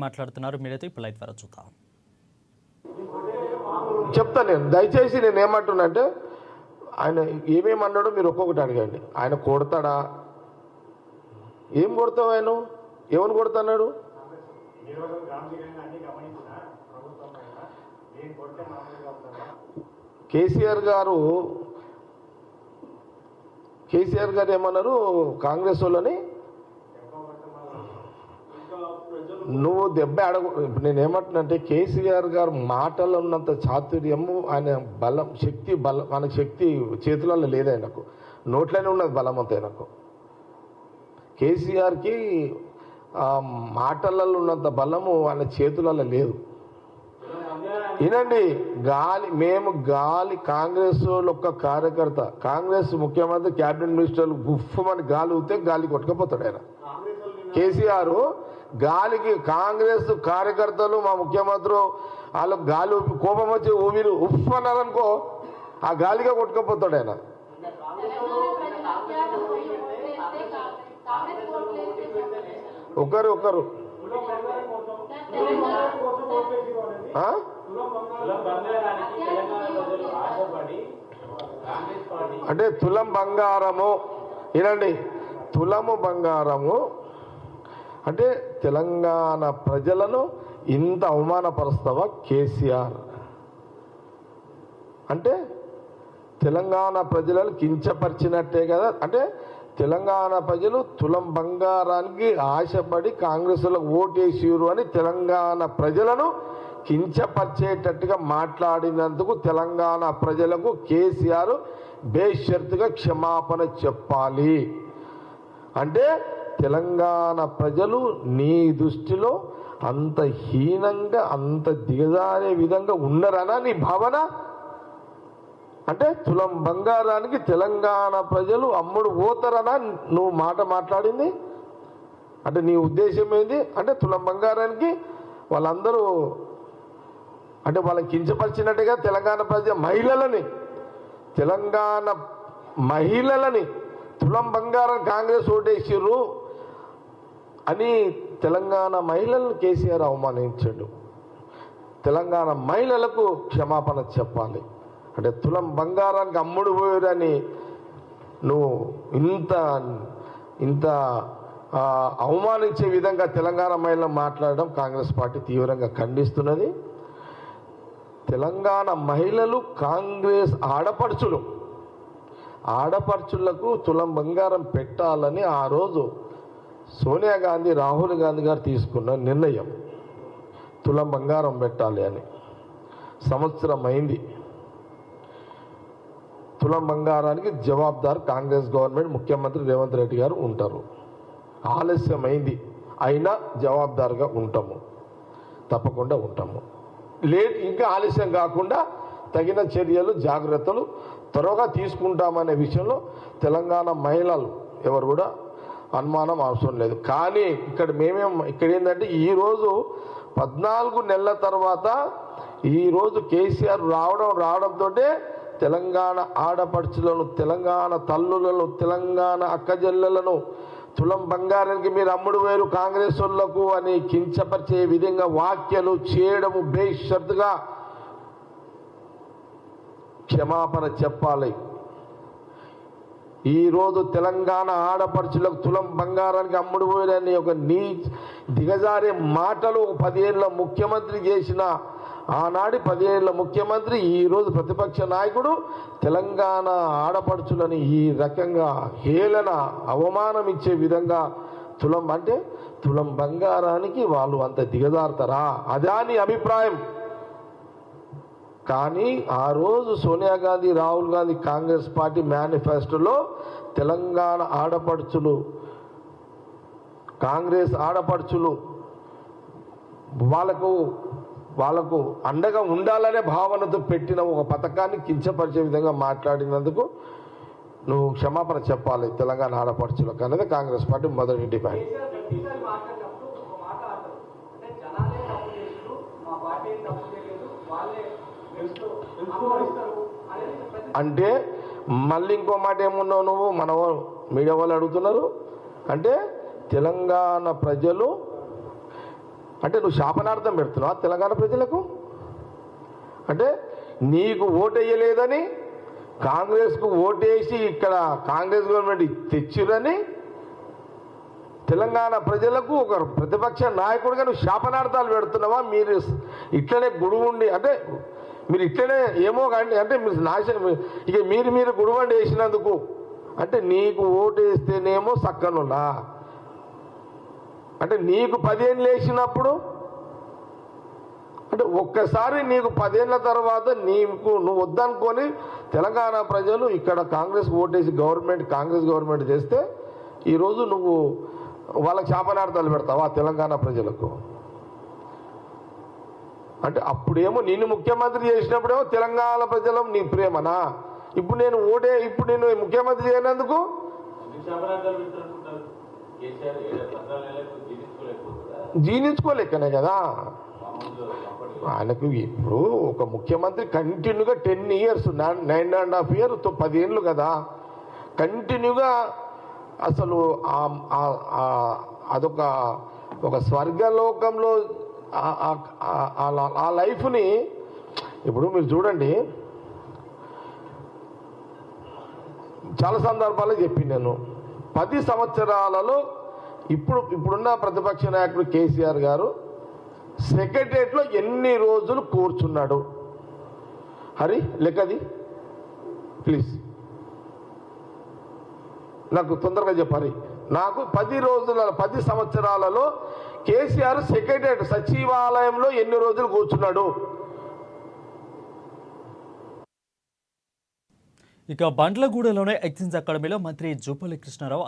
మాట్లాడుతున్నారు మీరైతే ఇప్పుడు లైవ్ ద్వారా చూద్దాం. చెప్తా నేను దయచేసి నేను ఏమంటున్నా అంటే ఆయన ఏమేమన్నాడో మీరు ఒక్కొక్కటి అడగండి. ఆయన కొడతాడా? ఏం కొడతావు? ఆయన ఏమని కొడతాడు? కేసీఆర్ గారు ఏమన్నారు? కాంగ్రెస్ వాళ్ళని నువ్వు దెబ్బ అడగ. నేను ఏమంటున్నానంటే కేసీఆర్ గారు మాటల్లో ఉన్నంత చాతుర్యము, ఆయన బలం, శక్తి, మనకు శక్తి చేతులలో లేదు. ఆయనకు నోట్లోనే ఉన్నది బలం అంతా. ఆయనకు కేసీఆర్కి మాటలలో ఉన్నంత బలము ఆయన చేతులలో లేదు. వినండి, మేము కాంగ్రెస్ ఒక్క కార్యకర్త, కాంగ్రెస్ ముఖ్యమంత్రి, క్యాబినెట్ మినిస్టర్లు గుఫ్ఫమని గాలి ఊతే గాలి కొట్టుకపోతాడు ఆయన. కేసీఆర్ గాలికి కాంగ్రెస్ కార్యకర్తలు, మా ముఖ్యమంత్రి వాళ్ళకు గాలి కోపం వచ్చి ఊపిరి ఉఫ్ అన్నారనుకో, ఆ గాలిగా కొట్టుకపోతాడు ఆయన. ఒకరు అంటే తులం బంగారము. వినండి, తులము బంగారము అంటే తెలంగాణ ప్రజలను ఇంత అవమానపరుస్తావా కేసీఆర్? అంటే తెలంగాణ ప్రజలను కించపరిచినట్టే కదా. అంటే తెలంగాణ ప్రజలు తులం బంగారానికి ఆశపడి కాంగ్రెస్లో ఓటేసిరు అని తెలంగాణ ప్రజలను కించపరిచేటట్టుగా మాట్లాడినందుకు తెలంగాణ ప్రజలకు కేసీఆర్ బేషరతుగా క్షమాపణ చెప్పాలి. అంటే తెలంగాణ ప్రజలు నీ దృష్టిలో అంత హీనంగా, అంత దిగజారే విధంగా ఉన్నారనా నీ భావన? అంటే తులం బంగారానికి తెలంగాణ ప్రజలు అమ్ముడు పోతారనా నువ్వు మాట మాట్లాడింది? అంటే నీ ఉద్దేశం ఏంది? అంటే తులం బంగారానికి వాళ్ళందరూ అంటే వాళ్ళని కించపరిచినట్టుగా తెలంగాణ తెలంగాణ మహిళలని తులం బంగారం కాంగ్రెస్ ఓటేసిర్రు అని తెలంగాణ మహిళలను కేసీఆర్ అవమానించాడు. తెలంగాణ మహిళలకు క్షమాపణ చెప్పాలి. అంటే తులం బంగారానికి అమ్ముడు పోయారని నువ్వు ఇంత అవమానించే విధంగా తెలంగాణ మహిళలు మాట్లాడడం కాంగ్రెస్ పార్టీ తీవ్రంగా ఖండిస్తున్నది. తెలంగాణ మహిళలు కాంగ్రెస్ ఆడపడుచులకు తులం బంగారం పెట్టాలని ఆ రోజు సోనియా గాంధీ, రాహుల్ గాంధీ గారు తీసుకున్న నిర్ణయం తులం బంగారం పెట్టాలి అని. సంవత్సరం అయింది. తులం బంగారానికి జవాబుదారు కాంగ్రెస్ గవర్నమెంట్, ముఖ్యమంత్రి రేవంత్ రెడ్డి గారు ఉంటారు. ఆలస్యమైంది, అయినా జవాబుదారుగా ఉంటాము, తప్పకుండా ఉంటాము. ఇంకా ఆలస్యం కాకుండా తగిన చర్యలు, జాగ్రత్తలు త్వరగా తీసుకుంటామనే విషయంలో తెలంగాణ మహిళలు ఎవరు కూడా అనుమానం అవసరం లేదు. కానీ ఇక్కడ ఏంటంటే ఈరోజు 14 నెలల తర్వాత ఈరోజు కేసీఆర్ రావడంతో తెలంగాణ ఆడపడుచులను, తెలంగాణ తల్లులను, తెలంగాణ అక్కజెల్లెలను తులం బంగారానికి మీరు అమ్ముడు వేరు కాంగ్రెస్ వాళ్లకు అని కించపరిచే విధంగా వ్యాఖ్యలు చేయడము బేషరతుగా క్షమాపణ చెప్పాలి. ఈరోజు తెలంగాణ ఆడపడుచులకు తులం బంగారానికి అమ్ముడు పోయారని ఒక దిగజారే మాటలు 10 ఏళ్ళ ముఖ్యమంత్రి చేసిన, ఆనాటి 10 ఏళ్ళ ముఖ్యమంత్రి ఈరోజు ప్రతిపక్ష నాయకుడు తెలంగాణ ఆడపడుచులని ఈ రకంగా హేళన, అవమానం ఇచ్చే విధంగా తులం బంగారానికి వాళ్ళు అంత దిగజారుతారా? అదా నీ అభిప్రాయం? కానీ ఆ రోజు సోనియా గాంధీ, రాహుల్ గాంధీ కాంగ్రెస్ పార్టీ మేనిఫెస్టోలో తెలంగాణ ఆడపడుచులు, కాంగ్రెస్ ఆడపడుచులు వాళ్ళకు అండగా ఉండాలనే భావనతో పెట్టిన ఒక పథకాన్ని కించపరిచే విధంగా మాట్లాడినందుకు నువ్వు క్షమాపణ చెప్పాలి తెలంగాణ ఆడపడుచులకు అనేది కాంగ్రెస్ పార్టీ మొదటి డిమాండ్. అంటే మళ్ళీ ఇంకో మాట ఏమున్నావు నువ్వు? మన మీడియా వాళ్ళు అడుగుతున్నారు. అంటే తెలంగాణ ప్రజలు అంటే నువ్వు శాపనార్థం పెడుతున్నావా తెలంగాణ ప్రజలకు? అంటే నీకు ఓటేయలేదని, కాంగ్రెస్కు ఓటేసి ఇక్కడ కాంగ్రెస్ గవర్నమెంట్ తెచ్చిరని తెలంగాణ ప్రజలకు ఒక ప్రతిపక్ష నాయకుడిగా నువ్వు శాపనార్థాలు పెడుతున్నావా? మీరు ఇట్లనే గుడుగుండి అంటే మీరు ఇట్లనే ఏమో కానీ అంటే మీరు నాశనం ఇక మీరు గుడువండి వేసినందుకు అంటే నీకు ఓటు వేస్తేనేమో సక్కనులా అంటే నీకు 10 ఏళ్ళు వేసినప్పుడు అంటే ఒక్కసారి నీకు 10 ఏళ్ళ తర్వాత నువ్వు వద్దనుకొని తెలంగాణ ప్రజలు ఇక్కడ కాంగ్రెస్ ఓటేసి కాంగ్రెస్ గవర్నమెంట్ చేస్తే ఈరోజు నువ్వు వాళ్ళకి శాపనార్థాలు పెడతావా తెలంగాణ ప్రజలకు? అంటే అప్పుడేమో నిన్ను ముఖ్యమంత్రి చేసినప్పుడేమో తెలంగాణ ప్రజలు నీ ప్రేమనా? ఇప్పుడు నేను ముఖ్యమంత్రి చేయనందుకు జీర్ణించుకోలేకనే కదా ఆయనకు. ఇప్పుడు ఒక ముఖ్యమంత్రి కంటిన్యూగా 10 years 9.5 years 10 ఏళ్ళు కదా కంటిన్యూగా అసలు అదొక స్వర్గలోకంలో ఆ లైఫ్ని ఇప్పుడు మీరు చూడండి. చాలా సందర్భాల్లో చెప్పి నేను 10 సంవత్సరాలలో ఇప్పుడున్న ప్రతిపక్ష నాయకుడు కేసీఆర్ గారు సెక్రటరియట్లో ఎన్ని రోజులు కూర్చున్నాడు? హరి లెక్కది ప్లీజ్ నాకు తొందరగా చెప్పాలి. నాకు 10 సంవత్సరాలలో కేసీఆర్ సెక్రటరియట్ సచివాలయంలో ఎన్ని రోజులు కూర్చున్నాడు? ఇక బండ్లగూడలోనే ఎగ్జిన్స్ అకాడమీలో మంత్రి జూపల్లి కృష్ణారావు